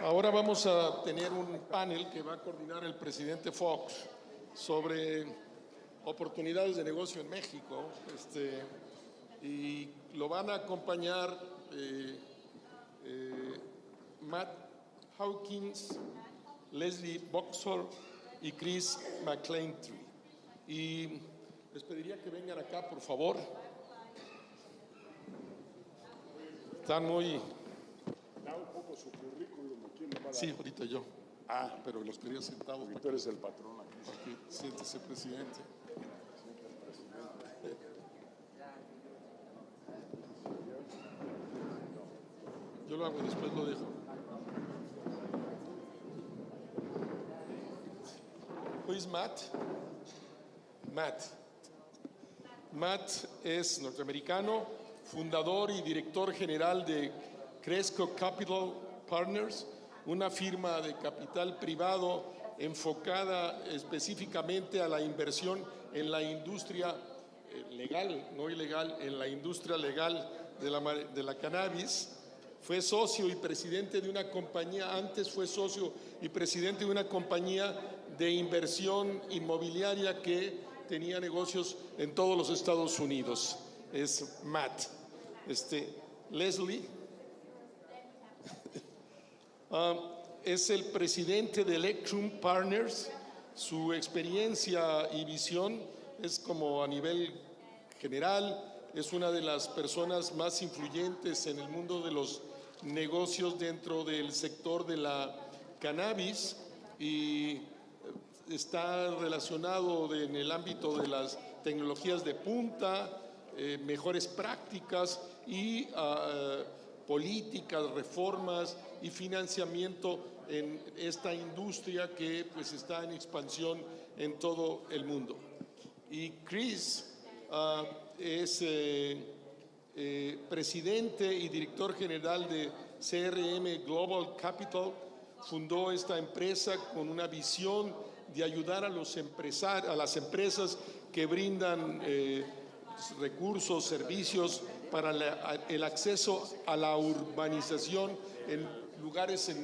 Ahora vamos a tener un panel que va a coordinar el presidente Fox sobre oportunidades de negocio en México, y lo van a acompañar Matt Hawkins, Leslie Boxall y Chris McClaintree. Y les pediría que vengan acá, por favor. Están muy... Da un poco su currículum, ¿quién le va a dar? Sí, ahorita yo. Pero los quería sentados. Tú eres el patrón aquí. Aquí, siéntese, presidente. Yo lo hago, después lo dejo. Who is Matt? Matt es norteamericano, fundador y director general de Cresco Capital Partners, una firma de capital privado enfocada específicamente a la inversión en la industria legal, no ilegal, en la industria legal de la cannabis. Fue socio y presidente de una compañía, antes fue socio y presidente de una compañía de inversión inmobiliaria que tenía negocios en todos los Estados Unidos. Es Matt. Leslie es el presidente de Electrum Partners. Su experiencia y visión es como a nivel general. Es una de las personas más influyentes en el mundo de los negocios dentro del sector de la cannabis y está relacionado en el ámbito de las tecnologías de punta, mejores prácticas y políticas, reformas y financiamiento en esta industria que pues está en expansión en todo el mundo. Y Chris es presidente y director general de CRM Global Capital. Fundó esta empresa con una visión de ayudar a las empresas que brindan recursos, servicios para el acceso a la urbanización en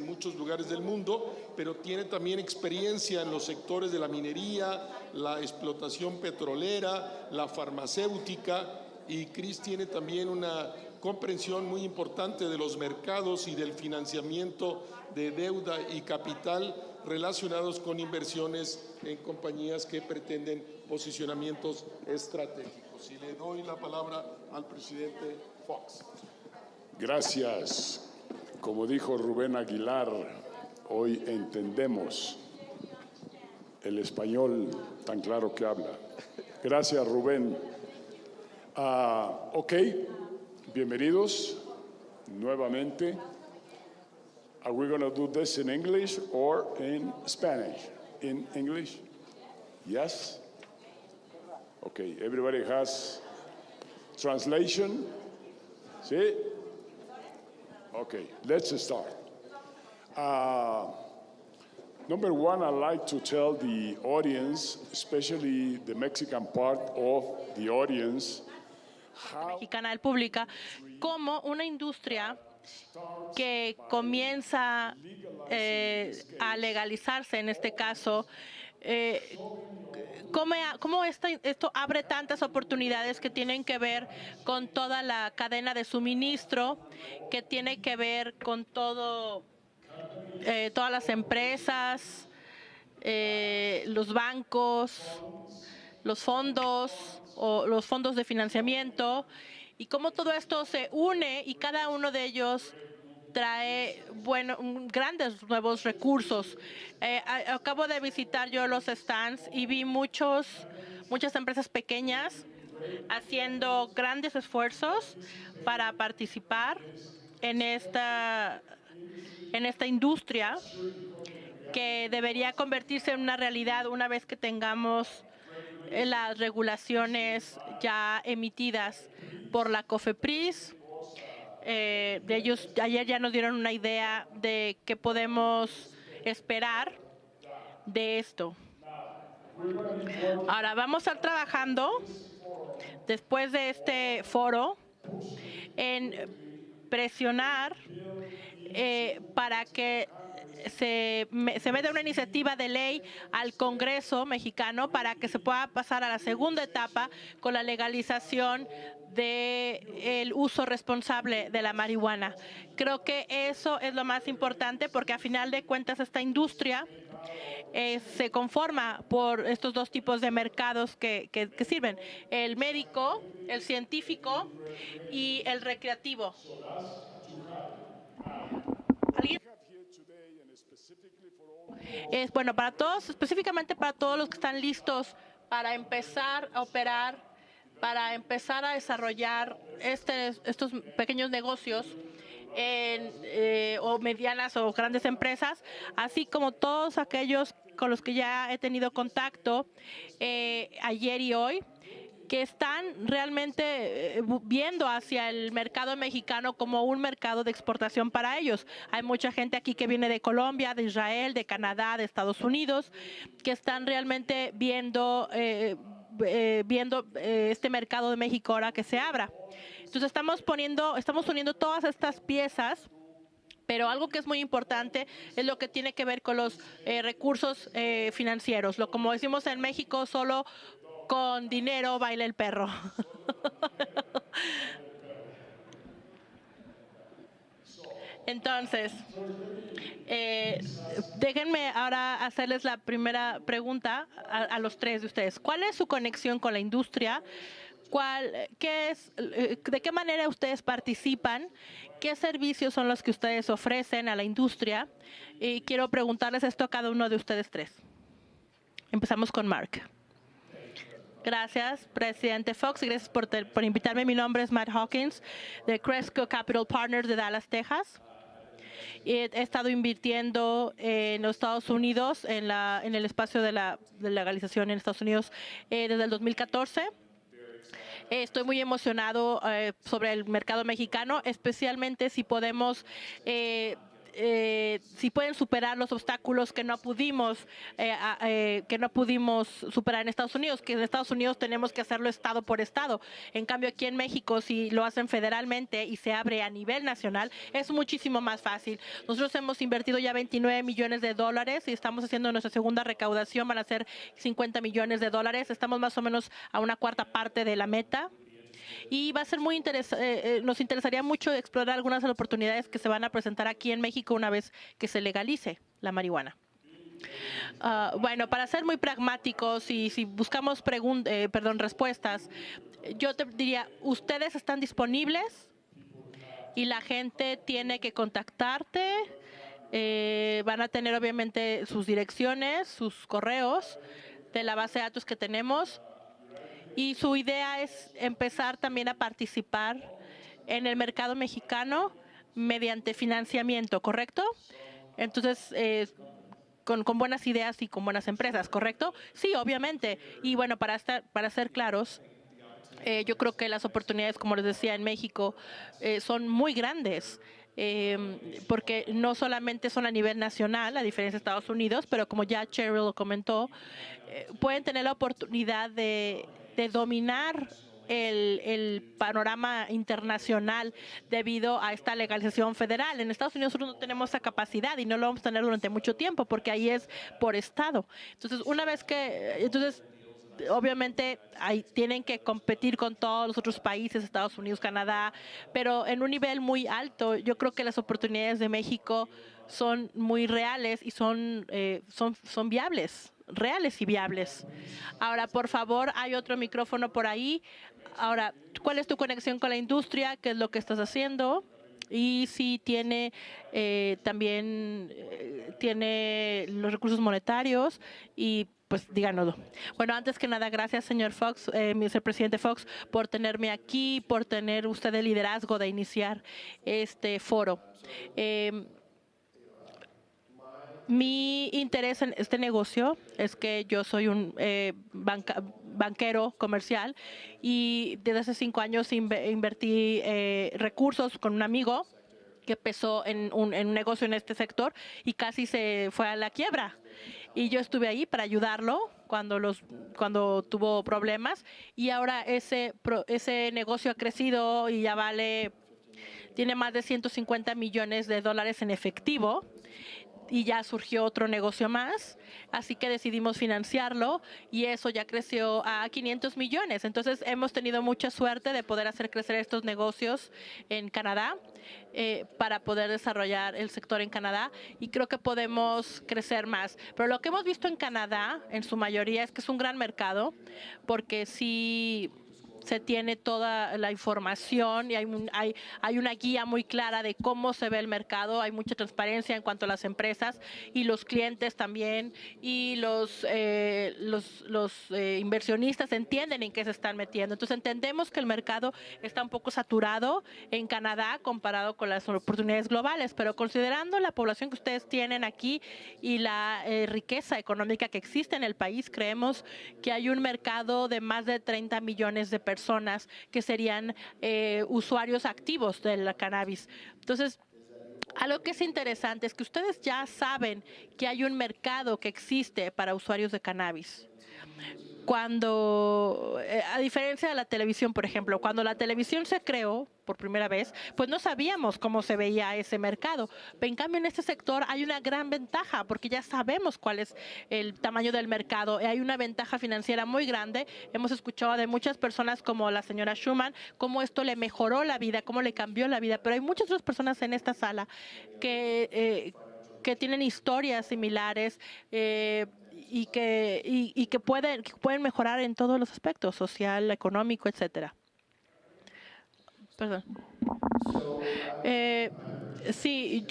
muchos lugares del mundo, pero tiene también experiencia en los sectores de la minería, la explotación petrolera, la farmacéutica, y Chris tiene también una comprensión muy importante de los mercados y del financiamiento de deuda y capital relacionados con inversiones en compañías que pretenden posicionamientos estratégicos. Y le doy la palabra al presidente Fox. Gracias. Como dijo Rubén Aguilar, hoy entendemos el español tan claro que habla. Gracias, Rubén. Ok, bienvenidos nuevamente. Are we going to do this in English or in Spanish? In English? Yes? Okay, everybody has translation? ¿Sí? Okay, let's start. Number one, I'd like to tell the audience, especially the Mexican part of the audience, mexicana del público, como una industria que comienza a legalizarse en este caso, cómo esto abre tantas oportunidades que tienen que ver con toda la cadena de suministro, que tiene que ver con todas las empresas, los bancos, los fondos o los fondos de financiamiento, y cómo todo esto se une y cada uno de ellos trae grandes nuevos recursos. Acabo de visitar yo los stands y vi muchas empresas pequeñas haciendo grandes esfuerzos para participar en esta industria que debería convertirse en una realidad una vez que tengamos las regulaciones ya emitidas por la COFEPRIS. De ellos ayer ya nos dieron una idea de qué podemos esperar de esto. Ahora vamos a estar trabajando después de este foro en presionar para que se meta una iniciativa de ley al Congreso mexicano para que se pueda pasar a la segunda etapa con la legalización del uso responsable de la marihuana. Creo que eso es lo más importante porque a final de cuentas esta industria se conforma por estos dos tipos de mercados que sirven, el médico, el científico y el recreativo. ¿Alguien? Es bueno para todos, específicamente para todos los que están listos para empezar a operar, para empezar a desarrollar estos pequeños negocios o medianas o grandes empresas, así como todos aquellos con los que ya he tenido contacto ayer y hoy, que están realmente viendo hacia el mercado mexicano como un mercado de exportación para ellos. Hay mucha gente aquí que viene de Colombia, de Israel, de Canadá, de Estados Unidos, que están realmente viendo este mercado de México ahora que se abra. Entonces estamos uniendo todas estas piezas, pero algo que es muy importante es lo que tiene que ver con los recursos financieros. Como decimos en México, solo con dinero baila el perro. Entonces, déjenme ahora hacerles la primera pregunta a los tres de ustedes. ¿Cuál es su conexión con la industria? ¿De qué manera ustedes participan? ¿Qué servicios son los que ustedes ofrecen a la industria? Y quiero preguntarles esto a cada uno de ustedes tres. Empezamos con Mark. Gracias, presidente Fox, y gracias por invitarme. Mi nombre es Matt Hawkins, de Cresco Capital Partners de Dallas, Texas. He estado invirtiendo en los Estados Unidos, en el espacio de la legalización en Estados Unidos desde el 2014. Estoy muy emocionado sobre el mercado mexicano, especialmente si podemos si pueden superar los obstáculos que no pudimos superar en Estados Unidos, que en Estados Unidos tenemos que hacerlo estado por estado. En cambio, aquí en México, si lo hacen federalmente y se abre a nivel nacional, es muchísimo más fácil. Nosotros hemos invertido ya $29 millones y estamos haciendo nuestra segunda recaudación, van a ser $50 millones. Estamos más o menos a una cuarta parte de la meta. Y va a ser muy interesante, nos interesaría mucho explorar algunas de las oportunidades que se van a presentar aquí en México una vez que se legalice la marihuana. Bueno, para ser muy pragmáticos y si buscamos respuestas, yo te diría, ustedes están disponibles y la gente tiene que contactarte. Van a tener obviamente sus direcciones, sus correos de la base de datos que tenemos. Y su idea es empezar también a participar en el mercado mexicano mediante financiamiento, ¿correcto? Entonces, con buenas ideas y con buenas empresas, ¿correcto? Sí, obviamente. Y bueno, para ser claros, yo creo que las oportunidades, como les decía, en México son muy grandes. Porque no solamente son a nivel nacional, a diferencia de Estados Unidos, pero como ya Cheryl comentó, pueden tener la oportunidad de dominar el panorama internacional debido a esta legalización federal. En Estados Unidos nosotros no tenemos esa capacidad y no lo vamos a tener durante mucho tiempo porque ahí es por estado. Entonces, obviamente tienen que competir con todos los otros países, Estados Unidos, Canadá, pero en un nivel muy alto. Yo creo que las oportunidades de México son muy reales y son viables, reales y viables. Ahora, por favor, hay otro micrófono por ahí. Ahora, ¿cuál es tu conexión con la industria? ¿Qué es lo que estás haciendo? Y si tiene tiene los recursos monetarios y pues díganoslo. Bueno, antes que nada, gracias, señor Fox, vicepresidente Fox, por tenerme aquí, por tener usted el liderazgo de iniciar este foro. Mi interés en este negocio es que yo soy un banquero comercial y desde hace 5 años invertí recursos con un amigo que empezó en un negocio en este sector y casi se fue a la quiebra. Y yo estuve ahí para ayudarlo cuando tuvo problemas y ahora ese negocio ha crecido y ya vale tiene más de 150 millones de dólares en efectivo. Y ya surgió otro negocio más, así que decidimos financiarlo y eso ya creció a 500 millones. Entonces hemos tenido mucha suerte de poder hacer crecer estos negocios en Canadá para poder desarrollar el sector en Canadá y creo que podemos crecer más. Pero lo que hemos visto en Canadá, en su mayoría, es que es un gran mercado porque sí se tiene toda la información y hay una guía muy clara de cómo se ve el mercado, hay mucha transparencia en cuanto a las empresas y los clientes también y los inversionistas entienden en qué se están metiendo. Entonces entendemos que el mercado está un poco saturado en Canadá comparado con las oportunidades globales, pero considerando la población que ustedes tienen aquí y la riqueza económica que existe en el país, creemos que hay un mercado de más de 30 millones de personas que serían usuarios activos del cannabis. Entonces, algo que es interesante es que ustedes ya saben que hay un mercado que existe para usuarios de cannabis. Cuando, a diferencia de la televisión, por ejemplo, cuando la televisión se creó por primera vez, pues no sabíamos cómo se veía ese mercado. En cambio, en este sector hay una gran ventaja porque ya sabemos cuál es el tamaño del mercado. Hay una ventaja financiera muy grande. Hemos escuchado de muchas personas como la señora Schumann, cómo esto le mejoró la vida, cómo le cambió la vida. Pero hay muchas otras personas en esta sala que tienen historias similares y que pueden mejorar en todos los aspectos, social, económico, etcétera. Perdón. Sí,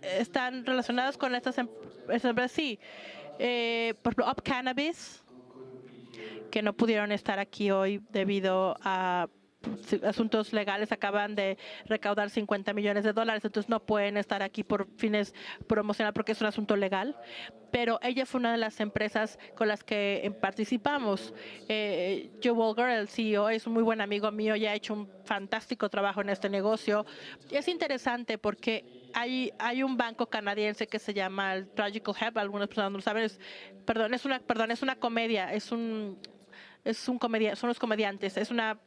están relacionadas con estas empresas, sí. Por ejemplo, Up Cannabis, que no pudieron estar aquí hoy debido a asuntos legales, acaban de recaudar 50 millones de dólares, entonces no pueden estar aquí por fines promocionales porque es un asunto legal, pero ella fue una de las empresas con las que participamos. Joe Walker, el CEO, es un muy buen amigo mío y ha hecho un fantástico trabajo en este negocio. Es interesante porque hay un banco canadiense que se llama el Tragical Hemp, algunas personas no lo saben, es una comedia, son los comediantes, es una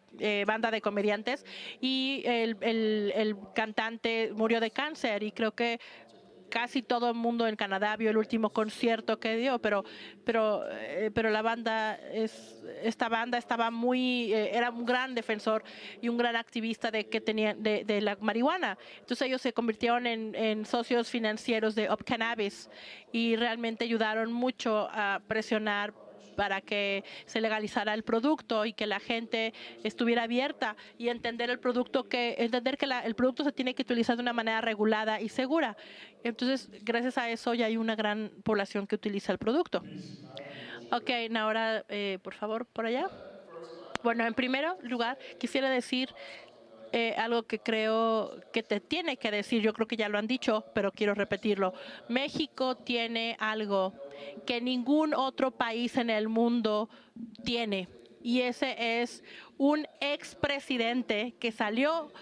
banda de comediantes y el cantante murió de cáncer y creo que casi todo el mundo en Canadá vio el último concierto que dio, pero la banda estaba era un gran defensor y un gran activista de la marihuana. Entonces ellos se convirtieron en socios financieros de Up Cannabis y realmente ayudaron mucho a presionar para que se legalizara el producto y que la gente estuviera abierta y entender el producto que el producto se tiene que utilizar de una manera regulada y segura. Entonces, gracias a eso ya hay una gran población que utiliza el producto. Ok, ahora, por favor, por allá. Bueno, en primer lugar, quisiera decir algo que creo que te tiene que decir, yo creo que ya lo han dicho, pero quiero repetirlo. México tiene algo que ningún otro país en el mundo tiene, y ese es un expresidente que salió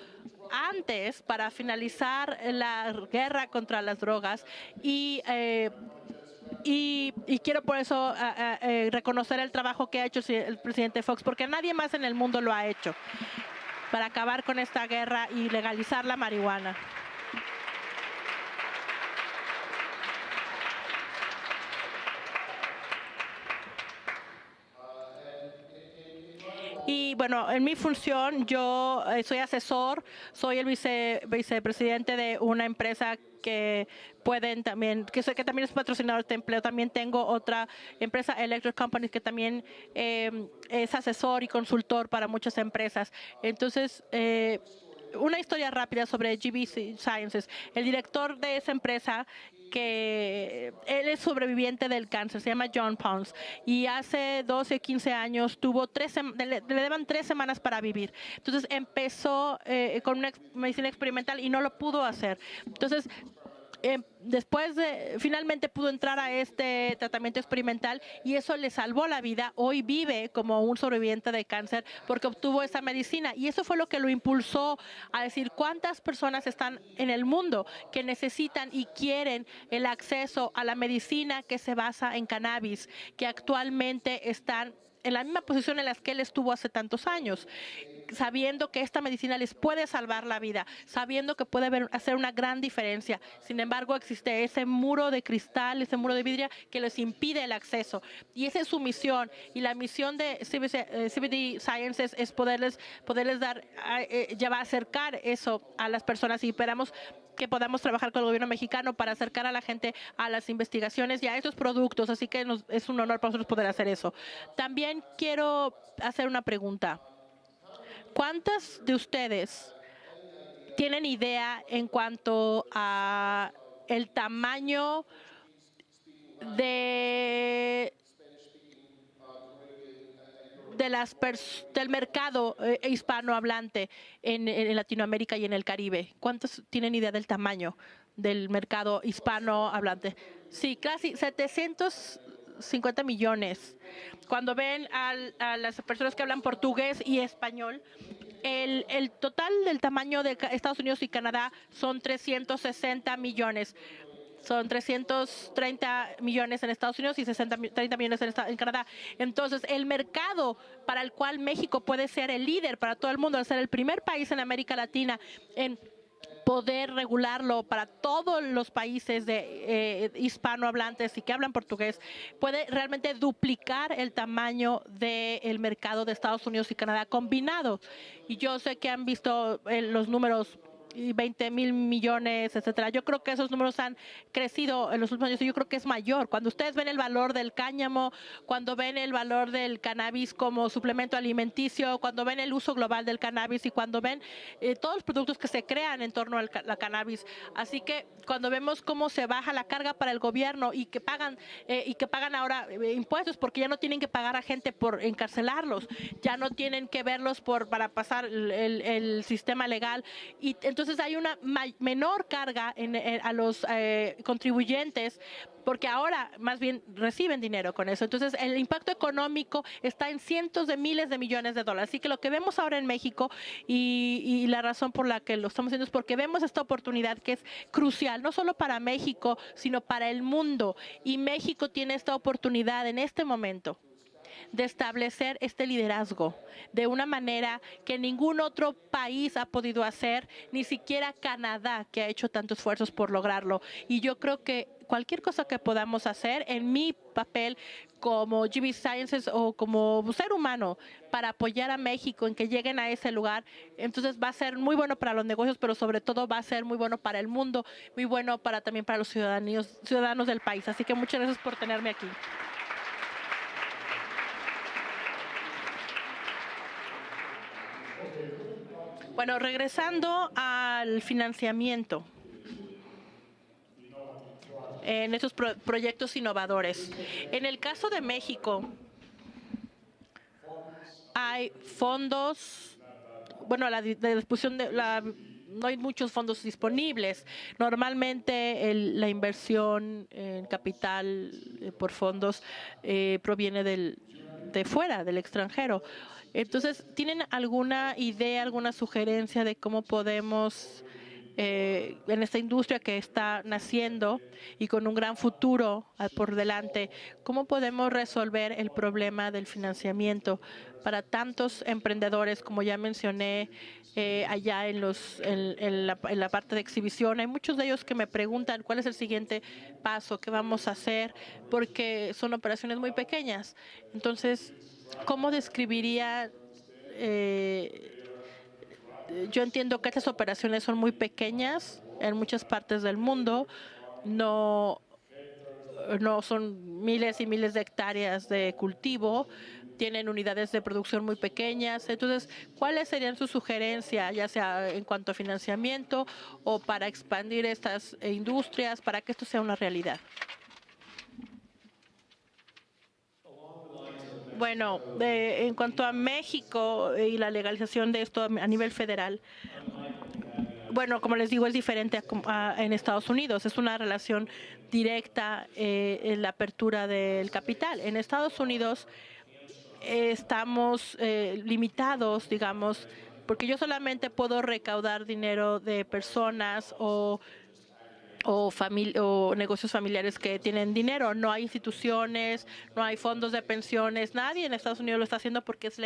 antes para finalizar la guerra contra las drogas y quiero por eso reconocer el trabajo que ha hecho el presidente Fox, porque nadie más en el mundo lo ha hecho para acabar con esta guerra y legalizar la marihuana. Y bueno, en mi función yo soy asesor, soy el vicepresidente de una empresa que también es patrocinador de empleo. También tengo otra empresa, Electric Companies, que también es asesor y consultor para muchas empresas. Entonces, una historia rápida sobre GBC Sciences. El director de esa empresa, que él es sobreviviente del cáncer, se llama John Pons, y hace 12 o 15 años le daban 3 semanas para vivir. Entonces empezó con una medicina experimental y no lo pudo hacer. Entonces, finalmente pudo entrar a este tratamiento experimental y eso le salvó la vida. Hoy vive como un sobreviviente de cáncer porque obtuvo esa medicina, y eso fue lo que lo impulsó a decir cuántas personas están en el mundo que necesitan y quieren el acceso a la medicina que se basa en cannabis, que actualmente están en la misma posición en la que él estuvo hace tantos años. sabiendo que esta medicina les puede salvar la vida, sabiendo que puede hacer una gran diferencia. Sin embargo, existe ese muro de cristal, ese muro de vidrio que les impide el acceso. Y esa es su misión. Y la misión de CBD Sciences es poderles dar, acercar eso a las personas, y esperamos que podamos trabajar con el gobierno mexicano para acercar a la gente a las investigaciones y a esos productos. Así que es un honor para nosotros poder hacer eso. También quiero hacer una pregunta. ¿Cuántas de ustedes tienen idea en cuanto a el tamaño del mercado hispanohablante en Latinoamérica y en el Caribe? ¿Cuántos tienen idea del tamaño del mercado hispanohablante? Sí, casi 750 millones. Cuando ven a las personas que hablan portugués y español, el total del tamaño de Estados Unidos y Canadá son 360 millones. Son 330 millones en Estados Unidos y 30 millones en Canadá. Entonces, el mercado para el cual México puede ser el líder para todo el mundo, al ser el primer país en América Latina en poder regularlo para todos los países hispanohablantes y que hablan portugués, puede realmente duplicar el tamaño del mercado de Estados Unidos y Canadá combinados. Y yo sé que han visto los números, 20,000 millones, etcétera. Yo creo que esos números han crecido en los últimos años y yo creo que es mayor. Cuando ustedes ven el valor del cáñamo, cuando ven el valor del cannabis como suplemento alimenticio, cuando ven el uso global del cannabis y cuando ven todos los productos que se crean en torno a la cannabis. Así que cuando vemos cómo se baja la carga para el gobierno y que pagan ahora impuestos, porque ya no tienen que pagar a gente por encarcelarlos, ya no tienen que verlos para pasar el sistema legal, y entonces hay una menor carga a los contribuyentes, porque ahora más bien reciben dinero con eso. Entonces el impacto económico está en cientos de miles de millones de dólares. Así que lo que vemos ahora en México y la razón por la que lo estamos haciendo es porque vemos esta oportunidad que es crucial, no solo para México, sino para el mundo. Y México tiene esta oportunidad en este momento de establecer este liderazgo de una manera que ningún otro país ha podido hacer, ni siquiera Canadá, que ha hecho tantos esfuerzos por lograrlo. Y yo creo que cualquier cosa que podamos hacer en mi papel como GB Sciences o como ser humano para apoyar a México en que lleguen a ese lugar, entonces va a ser muy bueno para los negocios, pero sobre todo va a ser muy bueno para el mundo, muy bueno también para los ciudadanos del país. Así que muchas gracias por tenerme aquí. Bueno, regresando al financiamiento en esos proyectos innovadores. En el caso de México, hay fondos, bueno, la disposición no hay muchos fondos disponibles. Normalmente la inversión en capital por fondos proviene de fuera, del extranjero. Entonces, ¿tienen alguna idea, alguna sugerencia de cómo podemos, en esta industria que está naciendo y con un gran futuro por delante, cómo podemos resolver el problema del financiamiento para tantos emprendedores, como ya mencioné, allá en la parte de exhibición? Hay muchos de ellos que me preguntan cuál es el siguiente paso, qué vamos a hacer, porque son operaciones muy pequeñas. Entonces, ¿cómo describiría? Yo entiendo que estas operaciones son muy pequeñas en muchas partes del mundo, no son miles y miles de hectáreas de cultivo, tienen unidades de producción muy pequeñas. Entonces, ¿cuáles serían sus sugerencias, ya sea en cuanto a financiamiento o para expandir estas industrias, para que esto sea una realidad? Bueno, en cuanto a México y la legalización de esto a nivel federal, bueno, como les digo, es diferente en Estados Unidos. Es una relación directa en la apertura del capital. En Estados Unidos estamos limitados, digamos, porque yo solamente puedo recaudar dinero de personas o o negocios familiares que tienen dinero. No hay instituciones, no hay fondos de pensiones. Nadie en Estados Unidos lo está haciendo porque es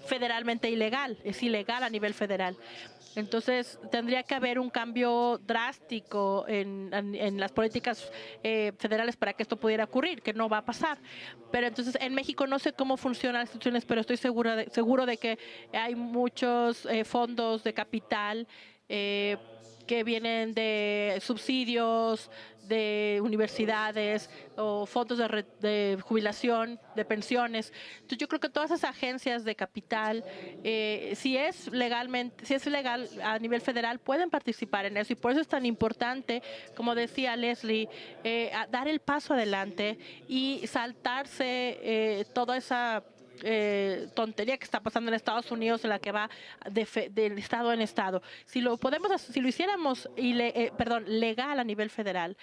federalmente ilegal. Es ilegal a nivel federal. Entonces, tendría que haber un cambio drástico en las políticas federales para que esto pudiera ocurrir, que no va a pasar. Pero entonces, en México no sé cómo funcionan las instituciones, pero estoy seguro de que hay muchos fondos de capital que vienen de subsidios, de universidades o fondos de jubilación, de pensiones. Entonces yo creo que todas esas agencias de capital, si es legal a nivel federal, pueden participar en eso. Y por eso es tan importante, como decía Leslie, dar el paso adelante y saltarse toda esa tontería que está pasando en Estados Unidos, en la que va de estado en estado. Si lo hiciéramos legal a nivel federal,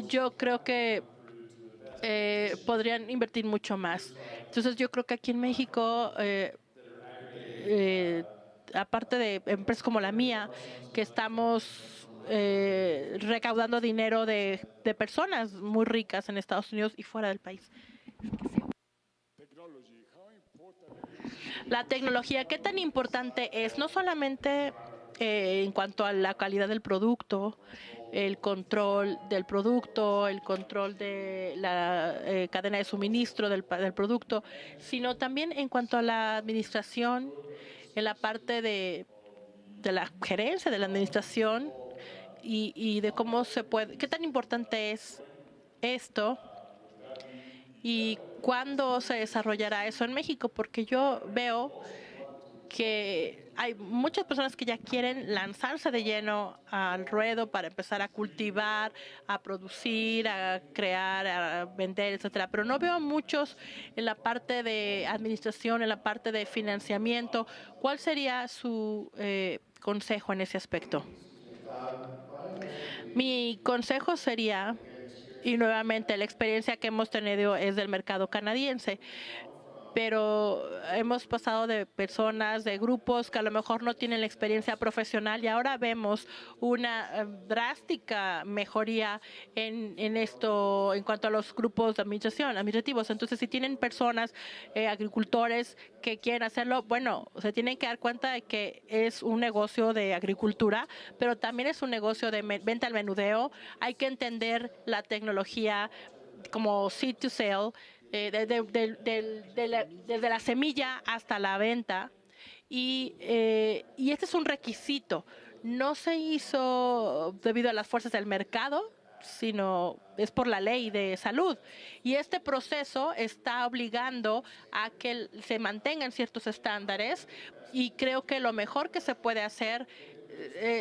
yo creo que podrían invertir mucho más. Entonces yo creo que aquí en México, aparte de empresas como la mía, que estamos recaudando dinero de personas muy ricas en Estados Unidos y fuera del país. La tecnología, ¿qué tan importante es? No solamente en cuanto a la calidad del producto, el control del producto, el control de la cadena de suministro del producto, sino también en cuanto a la administración, en la parte de la gerencia de la administración y de cómo se puede, qué tan importante es esto y cuándo se desarrollará eso en México, porque yo veo que hay muchas personas que ya quieren lanzarse de lleno al ruedo para empezar a cultivar, a producir, a crear, a vender, etcétera. Pero no veo a muchos en la parte de administración, en la parte de financiamiento. ¿Cuál sería su consejo en ese aspecto? Mi consejo sería, y nuevamente la experiencia que hemos tenido es del mercado canadiense, pero hemos pasado de personas, de grupos que a lo mejor no tienen la experiencia profesional y ahora vemos una drástica mejoría en esto en cuanto a los grupos de administrativos. Entonces, si tienen personas, agricultores que quieren hacerlo, bueno, se tienen que dar cuenta de que es un negocio de agricultura, pero también es un negocio de venta al menudeo. Hay que entender la tecnología como seed to sale, desde la semilla hasta la venta. Y este es un requisito. No se hizo debido a las fuerzas del mercado, sino es por la ley de salud. Y este proceso está obligando a que se mantengan ciertos estándares y creo que lo mejor que se puede hacer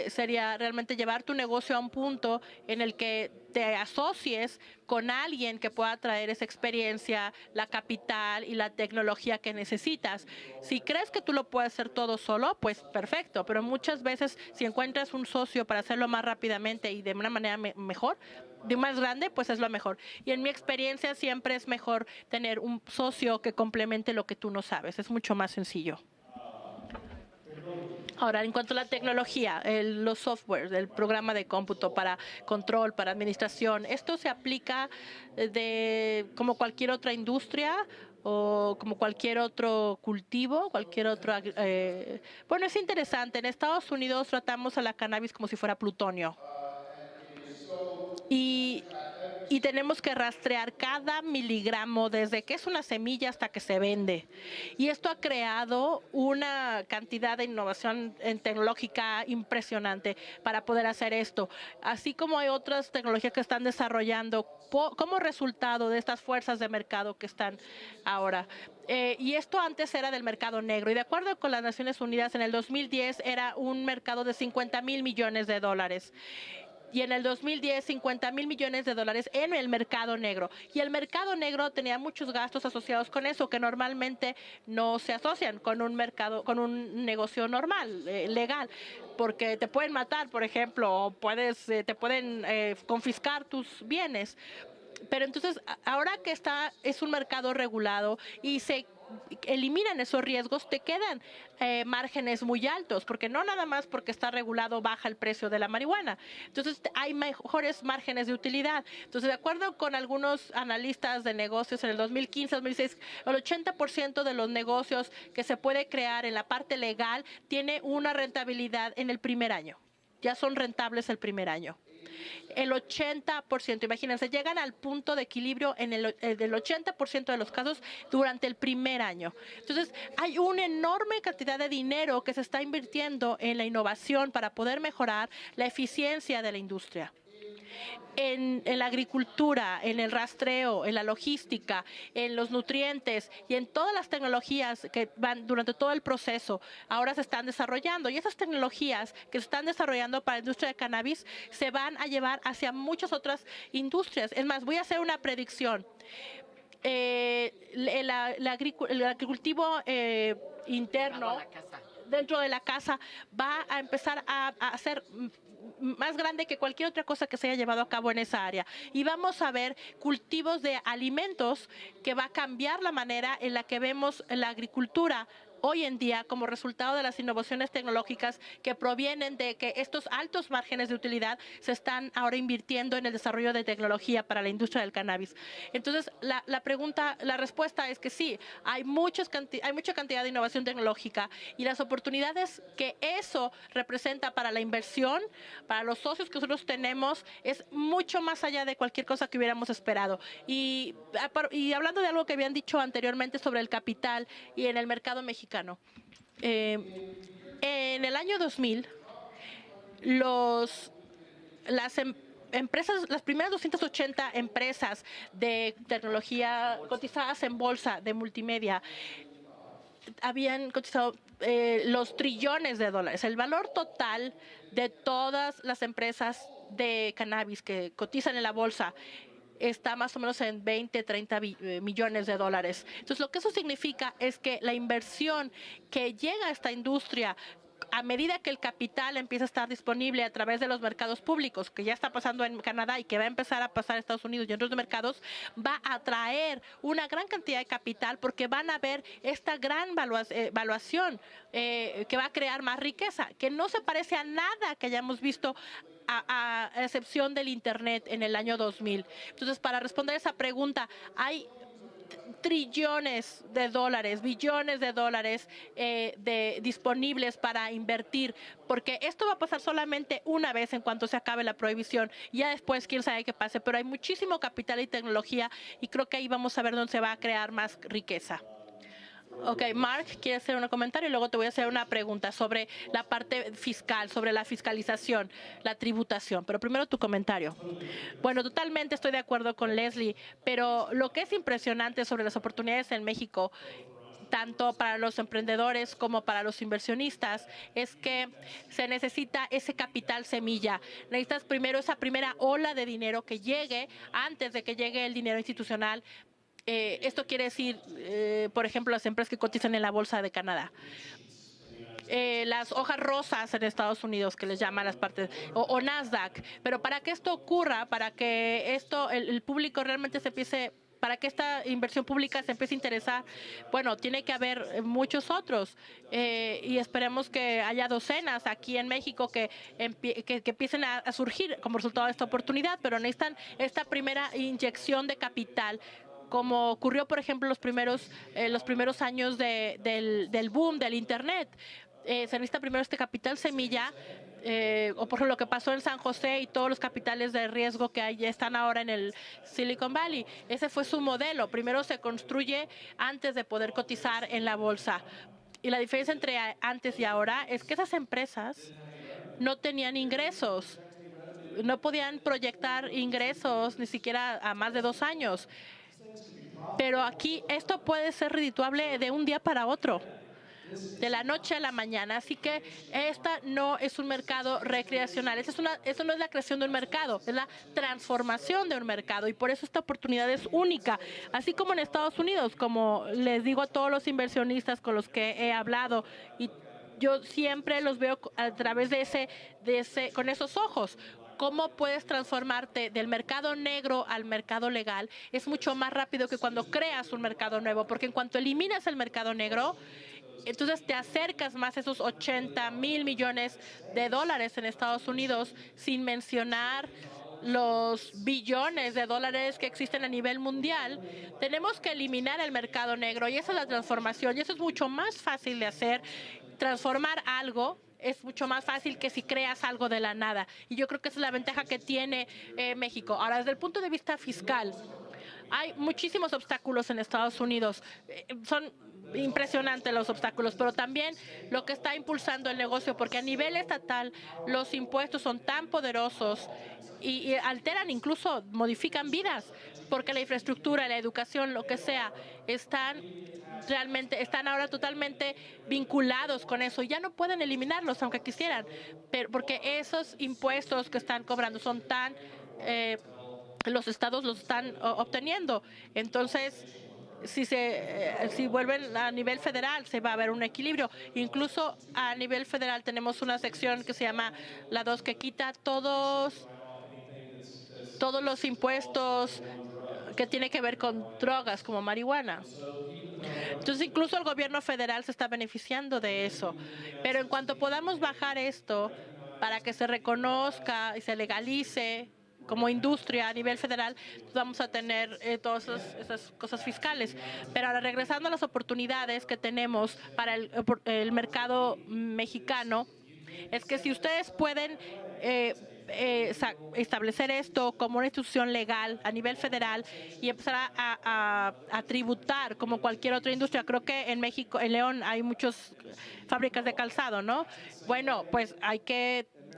sería realmente llevar tu negocio a un punto en el que te asocies con alguien que pueda traer esa experiencia, la capital y la tecnología que necesitas. Si crees que tú lo puedes hacer todo solo, pues perfecto, pero muchas veces si encuentras un socio para hacerlo más rápidamente y de una manera mejor, de más grande, pues es lo mejor. Y en mi experiencia siempre es mejor tener un socio que complemente lo que tú no sabes. Es mucho más sencillo. Ahora, en cuanto a la tecnología, los softwares, el programa de cómputo para control, para administración, ¿esto se aplica como cualquier otra industria o como cualquier otro cultivo, cualquier otro? Bueno, es interesante. En Estados Unidos tratamos a la cannabis como si fuera plutonio. Y tenemos que rastrear cada miligramo desde que es una semilla hasta que se vende. Y esto ha creado una cantidad de innovación tecnológica impresionante para poder hacer esto. Así como hay otras tecnologías que están desarrollando como resultado de estas fuerzas de mercado que están ahora. Y esto antes era del mercado negro. Y de acuerdo con las Naciones Unidas, en el 2010 era un mercado de 50,000 millones de dólares. Y en el 2010, 50,000 millones de dólares en el mercado negro. Y el mercado negro tenía muchos gastos asociados con eso que normalmente no se asocian con un mercado, con un negocio normal, legal, porque te pueden matar, por ejemplo, o te pueden confiscar tus bienes. Pero entonces, ahora que es un mercado regulado y se eliminan esos riesgos, te quedan márgenes muy altos, porque no nada más porque está regulado baja el precio de la marihuana. Entonces hay mejores márgenes de utilidad. Entonces, de acuerdo con algunos analistas de negocios, en el 2015-2016, el 80% de los negocios que se puede crear en la parte legal tiene una rentabilidad en el primer año. Ya son rentables el primer año. El 80%, imagínense, llegan al punto de equilibrio en el 80% de los casos durante el primer año. Entonces, hay una enorme cantidad de dinero que se está invirtiendo en la innovación para poder mejorar la eficiencia de la industria. En la agricultura, en el rastreo, en la logística, en los nutrientes y en todas las tecnologías que van durante todo el proceso, ahora se están desarrollando. Y esas tecnologías que se están desarrollando para la industria de cannabis se van a llevar hacia muchas otras industrias. Es más, voy a hacer una predicción. El agricultivo interno dentro de la casa va a empezar a hacer más grande que cualquier otra cosa que se haya llevado a cabo en esa área. Y vamos a ver cultivos de alimentos que va a cambiar la manera en la que vemos la agricultura hoy en día como resultado de las innovaciones tecnológicas que provienen de que estos altos márgenes de utilidad se están ahora invirtiendo en el desarrollo de tecnología para la industria del cannabis. Entonces, la respuesta es que sí, hay mucha cantidad de innovación tecnológica y las oportunidades que eso representa para la inversión, para los socios que nosotros tenemos, es mucho más allá de cualquier cosa que hubiéramos esperado. Y hablando de algo que habían dicho anteriormente sobre el capital y en el mercado mexicano, en el año 2000, las primeras 280 empresas de tecnología cotizadas en bolsa de multimedia habían cotizado los trillones de dólares. El valor total de todas las empresas de cannabis que cotizan en la bolsa está más o menos en 20, 30 millones de dólares. Entonces, lo que eso significa es que la inversión que llega a esta industria a medida que el capital empieza a estar disponible a través de los mercados públicos, que ya está pasando en Canadá y que va a empezar a pasar a Estados Unidos y otros mercados, va a atraer una gran cantidad de capital porque van a ver esta gran valuación que va a crear más riqueza, que no se parece a nada que hayamos visto a excepción del Internet en el año 2000. Entonces, para responder esa pregunta, hay trillones de dólares, billones de dólares disponibles para invertir, porque esto va a pasar solamente una vez en cuanto se acabe la prohibición. Ya después, quién sabe qué pase, pero hay muchísimo capital y tecnología y creo que ahí vamos a ver dónde se va a crear más riqueza. Ok, Mark, ¿quiere hacer un comentario? Y luego te voy a hacer una pregunta sobre la parte fiscal, sobre la fiscalización, la tributación. Pero primero tu comentario. Bueno, totalmente estoy de acuerdo con Leslie, pero lo que es impresionante sobre las oportunidades en México, tanto para los emprendedores como para los inversionistas, es que se necesita ese capital semilla. Necesitas primero esa primera ola de dinero que llegue antes de que llegue el dinero institucional. Esto quiere decir, por ejemplo, las empresas que cotizan en la Bolsa de Canadá. Las hojas rosas en Estados Unidos, que les llaman las partes, o Nasdaq. Pero para que esto ocurra, para que el público realmente se empiece, para que esta inversión pública se empiece a interesar, bueno, tiene que haber muchos otros. Y esperemos que haya docenas aquí en México que empiecen a surgir como resultado de esta oportunidad, pero necesitan esta primera inyección de capital, como ocurrió, por ejemplo, los primeros años del boom del Internet. Se necesita primero este capital semilla, o por ejemplo lo que pasó en San José y todos los capitales de riesgo que ya están ahora en el Silicon Valley. Ese fue su modelo. Primero se construye antes de poder cotizar en la bolsa. Y la diferencia entre antes y ahora es que esas empresas no tenían ingresos. No podían proyectar ingresos ni siquiera a más de 2 años. Pero aquí esto puede ser redituable de un día para otro, de la noche a la mañana. Así que esta no es un mercado recreacional. Eso no es la creación de un mercado, es la transformación de un mercado. Y por eso esta oportunidad es única. Así como en Estados Unidos, como les digo a todos los inversionistas con los que he hablado, y yo siempre los veo a través de con esos ojos. cómo puedes transformarte del mercado negro al mercado legal es mucho más rápido que cuando creas un mercado nuevo, porque en cuanto eliminas el mercado negro, entonces te acercas más a esos 80,000 millones de dólares en Estados Unidos, sin mencionar los billones de dólares que existen a nivel mundial. Tenemos que eliminar el mercado negro y esa es la transformación y eso es mucho más fácil de hacer. Transformar algo es mucho más fácil que si creas algo de la nada. Y yo creo que esa es la ventaja que tiene México. Ahora, desde el punto de vista fiscal, hay muchísimos obstáculos en Estados Unidos. Son impresionantes los obstáculos, pero también lo que está impulsando el negocio, porque a nivel estatal los impuestos son tan poderosos y alteran, incluso modifican vidas, porque la infraestructura, la educación, lo que sea, están ahora totalmente vinculados con eso. Ya no pueden eliminarlos, aunque quisieran, pero porque esos impuestos que están cobrando son tan los estados los están obteniendo. Entonces, si vuelven a nivel federal, se va a ver un equilibrio. Incluso a nivel federal tenemos una sección que se llama la 2 que quita todos los impuestos que tiene que ver con drogas como marihuana. Entonces, incluso el gobierno federal se está beneficiando de eso. Pero en cuanto podamos bajar esto para que se reconozca y se legalice como industria a nivel federal, vamos a tener todas esas cosas fiscales. Pero ahora, regresando a las oportunidades que tenemos para el mercado mexicano, es que si ustedes pueden establecer esto como una institución legal a nivel federal y empezar a tributar como cualquier otra industria. Creo que en México, en León, hay muchas fábricas de calzado, ¿no? Bueno, pues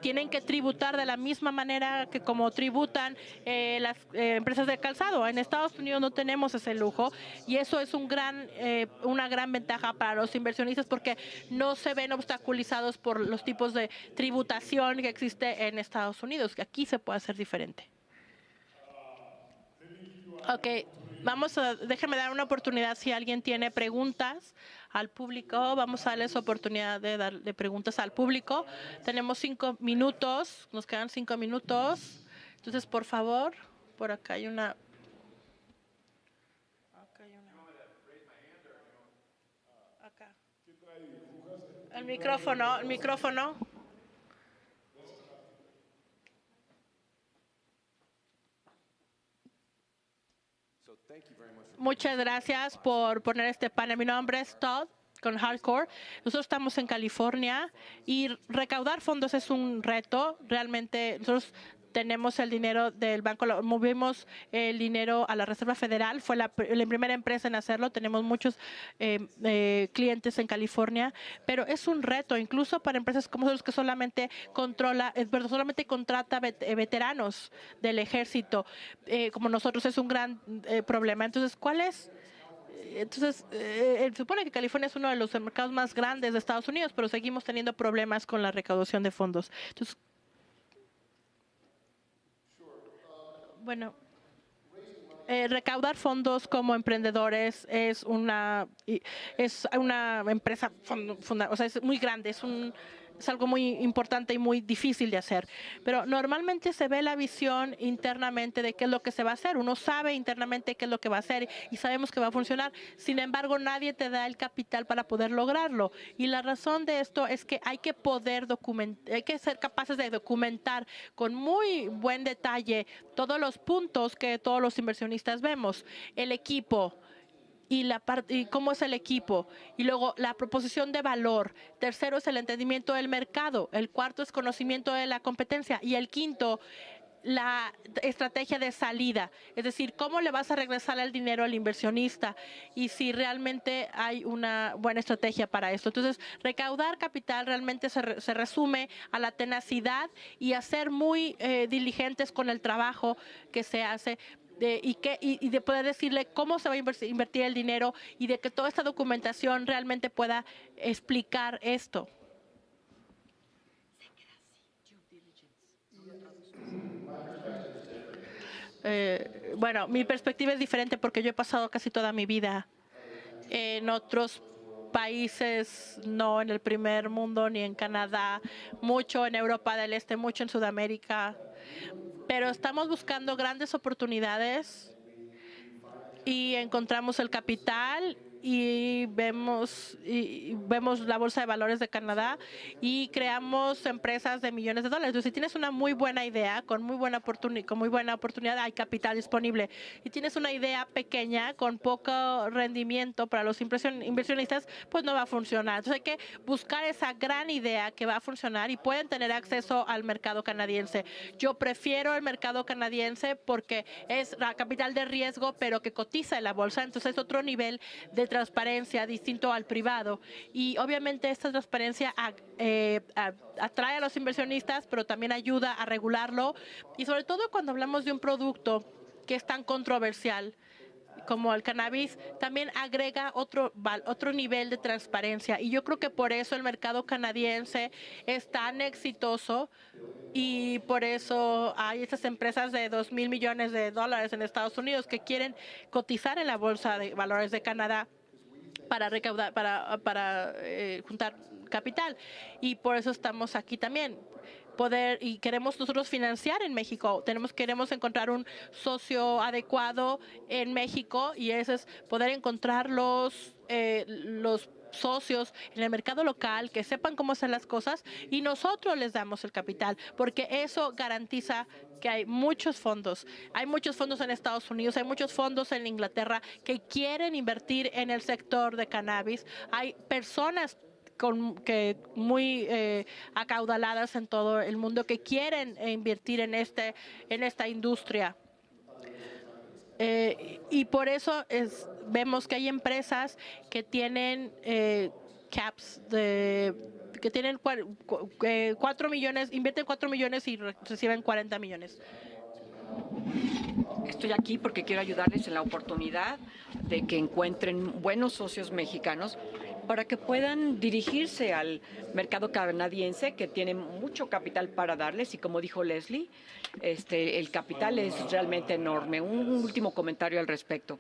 tienen que tributar de la misma manera que como tributan las empresas de calzado. En Estados Unidos no tenemos ese lujo y eso es una gran ventaja para los inversionistas porque no se ven obstaculizados por los tipos de tributación que existe en Estados Unidos, que aquí se puede hacer diferente. Ok, déjenme dar una oportunidad si alguien tiene preguntas al público. Vamos a darles oportunidad de darle preguntas al público. Tenemos 5 minutos, nos quedan 5 minutos. Entonces, por favor, por acá hay una. Acá. El micrófono. Muchas gracias por poner este panel. Mi nombre es Todd con Hardcore. Nosotros estamos en California y recaudar fondos es un reto. Realmente nosotros tenemos el dinero del banco, movimos el dinero a la Reserva Federal, fue la primera empresa en hacerlo, tenemos muchos clientes en California, pero es un reto, incluso para empresas como nosotros que solamente contrata veteranos del ejército, como nosotros, es un gran problema. Entonces, se supone que California es uno de los mercados más grandes de Estados Unidos, pero seguimos teniendo problemas con la recaudación de fondos. Entonces, bueno, recaudar fondos como emprendedores es una empresa, o sea, es muy grande, es algo muy importante y muy difícil de hacer. Pero normalmente se ve la visión internamente de qué es lo que se va a hacer. Uno sabe internamente qué es lo que va a hacer y sabemos que va a funcionar. Sin embargo, nadie te da el capital para poder lograrlo. Y la razón de esto es que hay que hay que ser capaces de documentar con muy buen detalle todos los puntos que todos los inversionistas vemos. El equipo, y cómo es el equipo, y luego la proposición de valor. Tercero es el entendimiento del mercado. El cuarto es conocimiento de la competencia. Y el quinto, la estrategia de salida. Es decir, cómo le vas a regresar el dinero al inversionista y si realmente hay una buena estrategia para esto. Entonces, recaudar capital realmente se resume a la tenacidad y a ser muy diligentes con el trabajo que se hace. Y de poder decirle cómo se va a invertir el dinero y de que toda esta documentación realmente pueda explicar esto. Bueno, mi perspectiva es diferente porque yo he pasado casi toda mi vida en otros países no en el primer mundo ni en Canadá, mucho en Europa del Este, mucho en Sudamérica, pero estamos buscando grandes oportunidades y encontramos el capital y vemos la Bolsa de Valores de Canadá y creamos empresas de millones de dólares. Entonces, si tienes una muy buena idea, con muy buena oportunidad, hay capital disponible. Si tienes una idea pequeña, con poco rendimiento para los inversionistas, pues no va a funcionar. Entonces, hay que buscar esa gran idea que va a funcionar y pueden tener acceso al mercado canadiense. Yo prefiero el mercado canadiense porque es capital de riesgo, pero que cotiza en la bolsa. Entonces, es otro nivel de transparencia distinto al privado. Y obviamente esta transparencia atrae a los inversionistas, pero también ayuda a regularlo. Y sobre todo cuando hablamos de un producto que es tan controversial como el cannabis, también agrega otro nivel de transparencia. Y yo creo que por eso el mercado canadiense es tan exitoso y por eso hay estas empresas de 2,000 millones de dólares en Estados Unidos que quieren cotizar en la Bolsa de Valores de Canadá para recaudar, para juntar capital. Y por eso estamos aquí también. Y queremos nosotros financiar en México. Queremos encontrar un socio adecuado en México y eso es poder encontrar los socios en el mercado local que sepan cómo hacer las cosas y nosotros les damos el capital, porque eso garantiza que hay muchos fondos. Hay muchos fondos en Estados Unidos, hay muchos fondos en Inglaterra que quieren invertir en el sector de cannabis. Hay personas muy acaudaladas en todo el mundo que quieren invertir en esta industria. Y por eso vemos que hay empresas que tienen caps que tienen 4 millones, invierten 4 millones y reciben 40 millones. Estoy aquí porque quiero ayudarles en la oportunidad de que encuentren buenos socios mexicanos para que puedan dirigirse al mercado canadiense, que tiene mucho capital para darles, y como dijo Leslie, el capital es realmente enorme. Un último comentario al respecto.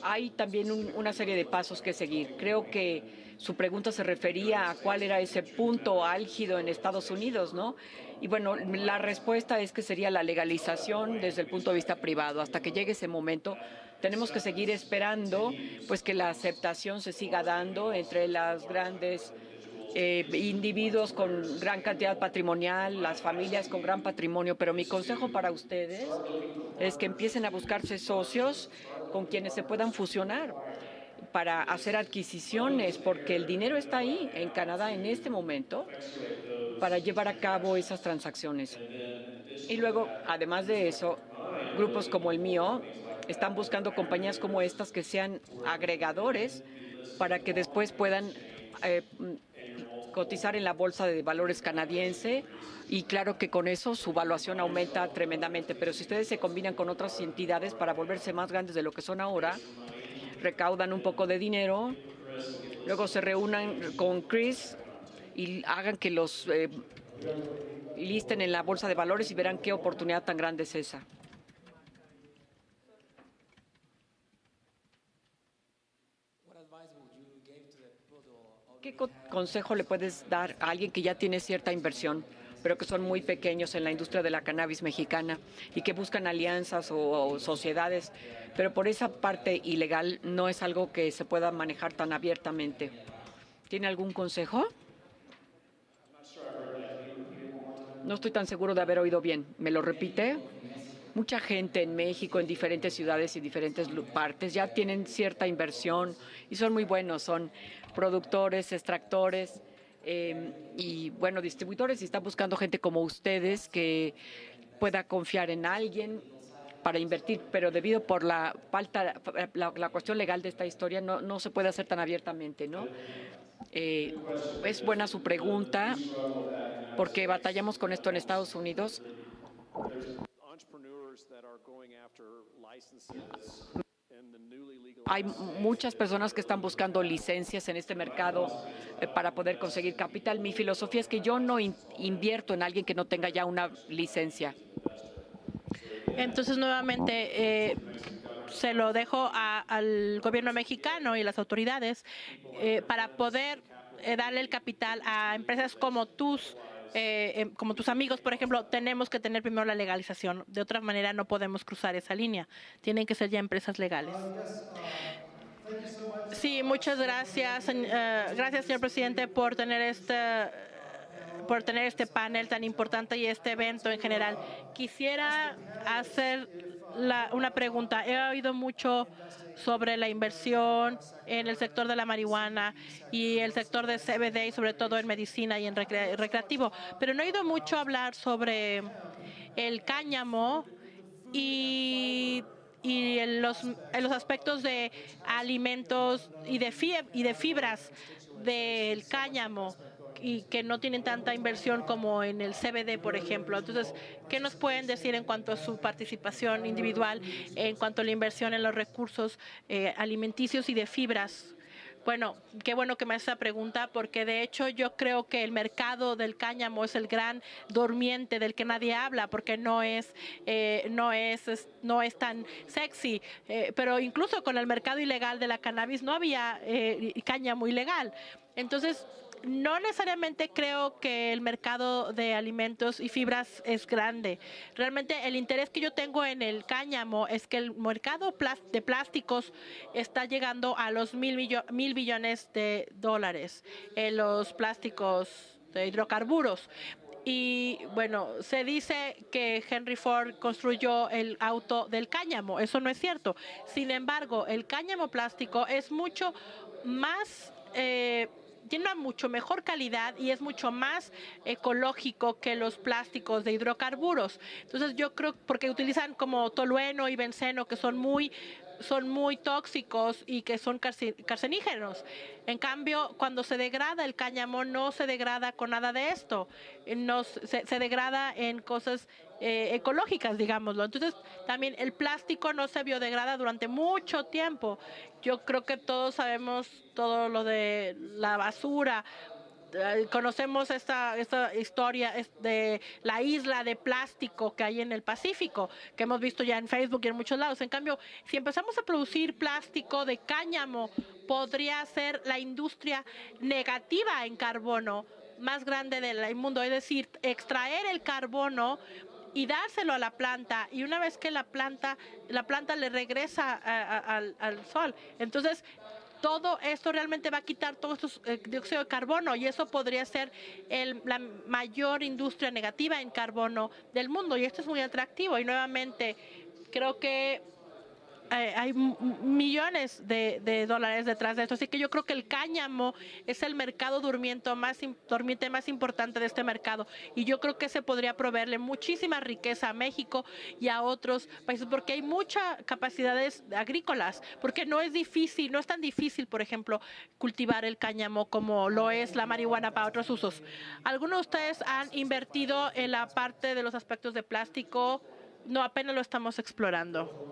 Hay también una serie de pasos que seguir. Creo que su pregunta se refería a cuál era ese punto álgido en Estados Unidos, ¿no? Y bueno, la respuesta es que sería la legalización desde el punto de vista privado. Hasta que llegue ese momento, tenemos que seguir esperando pues que la aceptación se siga dando entre las grandes individuos con gran cantidad patrimonial, las familias con gran patrimonio. Pero mi consejo para ustedes es que empiecen a buscarse socios con quienes se puedan fusionar para hacer adquisiciones, porque el dinero está ahí en Canadá en este momento para llevar a cabo esas transacciones. Y luego, además de eso, grupos como el mío están buscando compañías como estas que sean agregadores para que después puedan cotizar en la Bolsa de Valores canadiense, y claro que con eso su valuación aumenta tremendamente. Pero si ustedes se combinan con otras entidades para volverse más grandes de lo que son ahora, recaudan un poco de dinero, luego se reúnan con Chris y hagan que los listen en la Bolsa de Valores y verán qué oportunidad tan grande es esa. ¿Qué consejo le puedes dar a alguien que ya tiene cierta inversión, pero que son muy pequeños en la industria de la cannabis mexicana y que buscan alianzas o sociedades, pero por esa parte ilegal no es algo que se pueda manejar tan abiertamente? ¿Tiene algún consejo? No estoy tan seguro de haber oído bien. ¿Me lo repite? Mucha gente en México, en diferentes ciudades y diferentes partes, ya tienen cierta inversión y son muy buenos. Son productores, extractores y, bueno, distribuidores, y están buscando gente como ustedes que pueda confiar en alguien para invertir, pero debido por la cuestión legal de esta historia no se puede hacer tan abiertamente, ¿no? Es buena su pregunta, porque batallamos con esto en Estados Unidos. Hay muchas personas que están buscando licencias en este mercado para poder conseguir capital. Mi filosofía es que yo no invierto en alguien que no tenga ya una licencia. Entonces, nuevamente, se lo dejo al gobierno mexicano y las autoridades para poder darle el capital a empresas como tus amigos, por ejemplo. Tenemos que tener primero la legalización. De otra manera no podemos cruzar esa línea. Tienen que ser ya empresas legales. Sí, muchas gracias. Gracias, señor presidente, por tener este panel tan importante y este evento en general. Quisiera hacer una pregunta. He oído mucho sobre la inversión en el sector de la marihuana y el sector de CBD, y sobre todo en medicina y en recreativo, pero no he oído mucho hablar sobre el cáñamo y en los aspectos de alimentos y de fibras del cáñamo, y que no tienen tanta inversión como en el CBD, por ejemplo. Entonces, ¿qué nos pueden decir en cuanto a su participación individual, en cuanto a la inversión en los recursos alimenticios y de fibras? Bueno, qué bueno que me hace esa pregunta, porque de hecho yo creo que el mercado del cáñamo es el gran durmiente del que nadie habla, porque no es tan sexy. Pero incluso con el mercado ilegal de la cannabis no había cáñamo ilegal. Entonces, no necesariamente creo que el mercado de alimentos y fibras es grande. Realmente el interés que yo tengo en el cáñamo es que el mercado de plásticos está llegando a los mil billones de dólares en los plásticos de hidrocarburos. Y bueno, se dice que Henry Ford construyó el auto del cáñamo. Eso no es cierto. Sin embargo, el cáñamo plástico es mucho más tiene una mucho mejor calidad y es mucho más ecológico que los plásticos de hidrocarburos. Entonces yo creo, porque utilizan como tolueno y benceno, que son muy tóxicos y que son carcinógenos. En cambio, cuando se degrada el cáñamo, no se degrada con nada de esto. Se degrada en cosas ecológicas, digámoslo. Entonces, también el plástico no se biodegrada durante mucho tiempo. Yo creo que todos sabemos todo lo de la basura. Conocemos esta historia de la isla de plástico que hay en el Pacífico, que hemos visto ya en Facebook y en muchos lados. En cambio, si empezamos a producir plástico de cáñamo, podría ser la industria negativa en carbono más grande del mundo. Es decir, extraer el carbono y dárselo a la planta, y una vez que la planta le regresa al sol. Entonces, todo esto realmente va a quitar todo estos dióxido de carbono, y eso podría ser la mayor industria negativa en carbono del mundo, y esto es muy atractivo. Y nuevamente, creo que hay millones de dólares detrás de esto. Así que yo creo que el cáñamo es el mercado durmiente más importante de este mercado. Y yo creo que se podría proveerle muchísima riqueza a México y a otros países, porque hay muchas capacidades agrícolas, porque no es tan difícil, por ejemplo, cultivar el cáñamo como lo es la marihuana para otros usos. ¿Algunos de ustedes han invertido en la parte de los aspectos de plástico? No, apenas lo estamos explorando.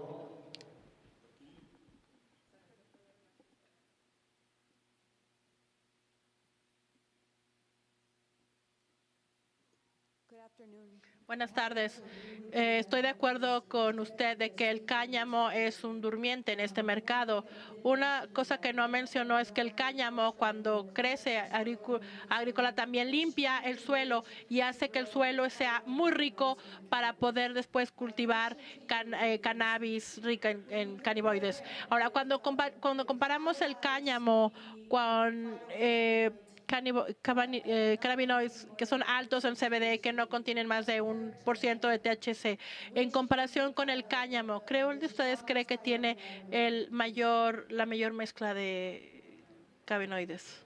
Buenas tardes. Estoy de acuerdo con usted de que el cáñamo es un durmiente en este mercado. Una cosa que no mencionó es que el cáñamo, cuando crece agrícola, también limpia el suelo y hace que el suelo sea muy rico para poder después cultivar cannabis rica en cannabinoides. Ahora, cuando comparamos el cáñamo con cannabinoides que son altos en CBD, que no contienen más de 1% de THC, en comparación con el cáñamo, ¿ustedes creen que tiene la mayor mezcla de cannabinoides?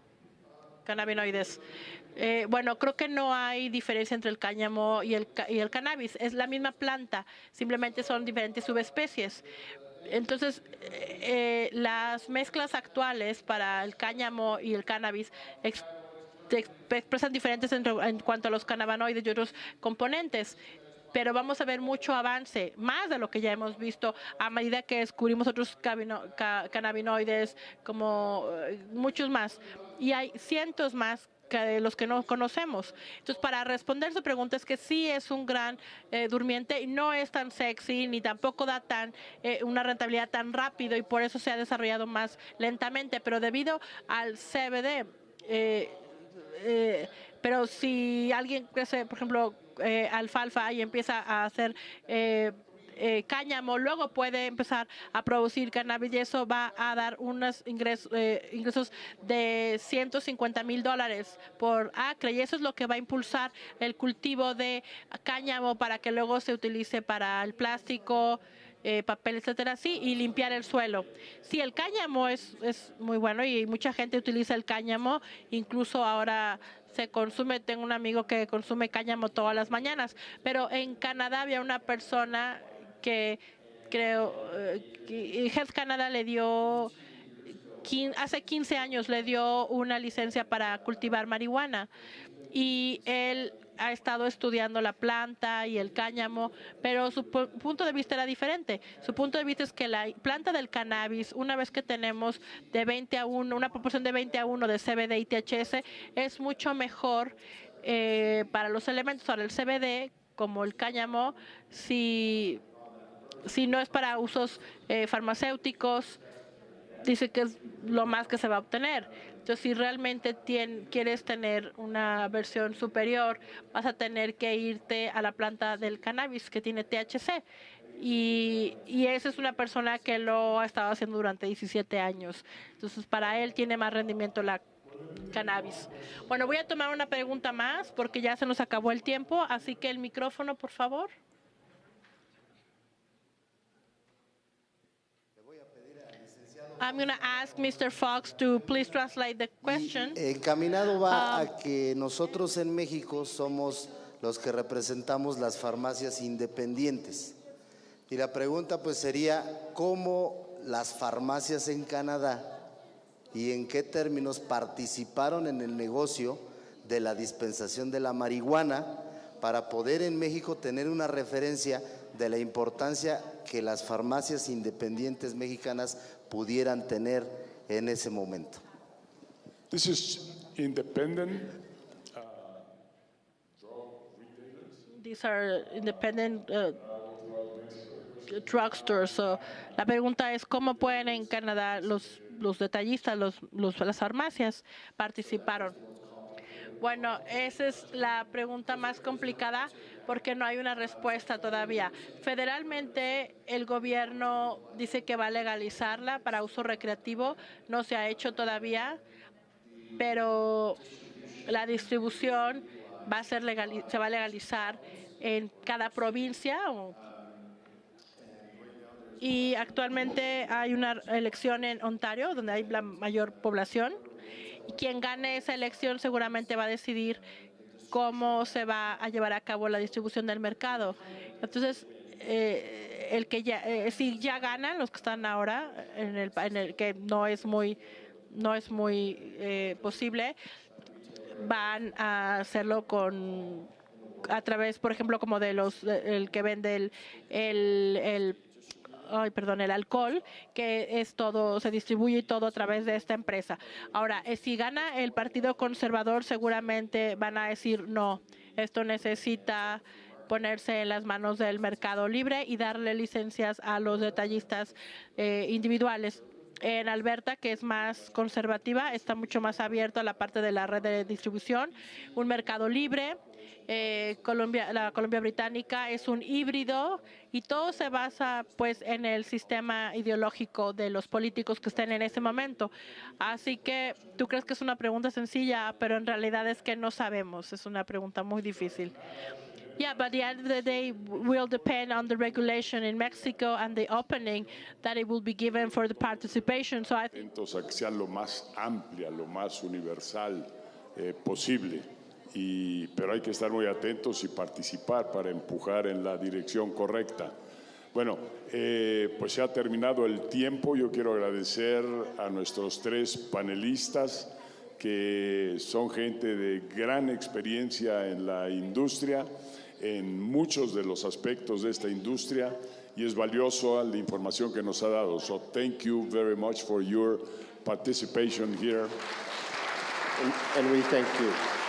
Bueno, creo que no hay diferencia entre el cáñamo y el cannabis. Es la misma planta, simplemente son diferentes subespecies. Entonces, las mezclas actuales para el cáñamo y el cannabis expresan diferentes en cuanto a los cannabinoides y otros componentes. Pero vamos a ver mucho avance, más de lo que ya hemos visto, a medida que descubrimos otros cannabinoides, como muchos más. Y hay cientos más que los que no conocemos. Entonces, para responder su pregunta, es que sí es un gran durmiente y no es tan sexy ni tampoco da una rentabilidad tan rápido y por eso se ha desarrollado más lentamente, pero debido al CBD, pero si alguien crece, por ejemplo, alfalfa y empieza a hacer cáñamo, luego puede empezar a producir cannabis y eso va a dar unos ingresos de $150,000 por acre y eso es lo que va a impulsar el cultivo de cáñamo para que luego se utilice para el plástico, papel, etcétera, así, y limpiar el suelo. Sí, el cáñamo es muy bueno y mucha gente utiliza el cáñamo, incluso ahora se consume, tengo un amigo que consume cáñamo todas las mañanas, pero en Canadá había una persona que creo que Health Canada le dio, hace 15 años le dio una licencia para cultivar marihuana y él ha estado estudiando la planta y el cáñamo, pero su punto de vista era diferente. Su punto de vista es que la planta del cannabis, una vez que tenemos de 20-1, una proporción de 20-1 de CBD y THC, es mucho mejor para los elementos. Ahora, el CBD, como el cáñamo, si no es para usos farmacéuticos, dice que es lo más que se va a obtener. Entonces, si realmente quieres tener una versión superior, vas a tener que irte a la planta del cannabis que tiene THC. Y esa es una persona que lo ha estado haciendo durante 17 años. Entonces, para él tiene más rendimiento la cannabis. Bueno, voy a tomar una pregunta más porque ya se nos acabó el tiempo. Así que el micrófono, por favor. I'm going to ask Mr. Fox to please translate the question. Encaminado va a que nosotros en México somos los que representamos las farmacias independientes. Y la pregunta pues sería, ¿cómo las farmacias en Canadá y en qué términos participaron en el negocio de la dispensación de la marihuana para poder en México tener una referencia de la importancia que las farmacias independientes mexicanas pudieran tener en ese momento? This is independent. These are independent drugstores. So, la pregunta es cómo pueden en Canadá los detallistas, las farmacias participaron. Bueno, esa es la pregunta más complicada porque no hay una respuesta todavía. Federalmente, el gobierno dice que va a legalizarla para uso recreativo. No se ha hecho todavía, pero la distribución se va a legalizar en cada provincia. Y actualmente hay una elección en Ontario, donde hay la mayor población. Y quien gane esa elección seguramente va a decidir cómo se va a llevar a cabo la distribución del mercado. Entonces, si ya ganan los que están ahora, en el que no es muy posible, van a hacerlo a través, por ejemplo, como de el que vende el alcohol, que es todo, se distribuye todo a través de esta empresa. Ahora, si gana el Partido Conservador, seguramente van a decir no, esto necesita ponerse en las manos del mercado libre y darle licencias a los detallistas individuales. En Alberta, que es más conservativa, está mucho más abierto a la parte de la red de distribución, un mercado libre. La Columbia Británica es un híbrido y todo se basa pues en el sistema ideológico de los políticos que estén en ese momento. Así que tú crees que es una pregunta sencilla, pero en realidad es que no sabemos, es una pregunta muy difícil. Yeah, but at the end of the day will depend on the regulation in Mexico and the opening that it will be given for the participation. So I think A que sea lo más amplia, lo más universal posible. Pero hay que estar muy atentos y participar para empujar en la dirección correcta. Bueno, pues se ha terminado el tiempo. Yo quiero agradecer a nuestros 3 panelistas, que son gente de gran experiencia en la industria, en muchos de los aspectos de esta industria, y es valioso la información que nos ha dado. So thank you very much for your participation here. and we thank you.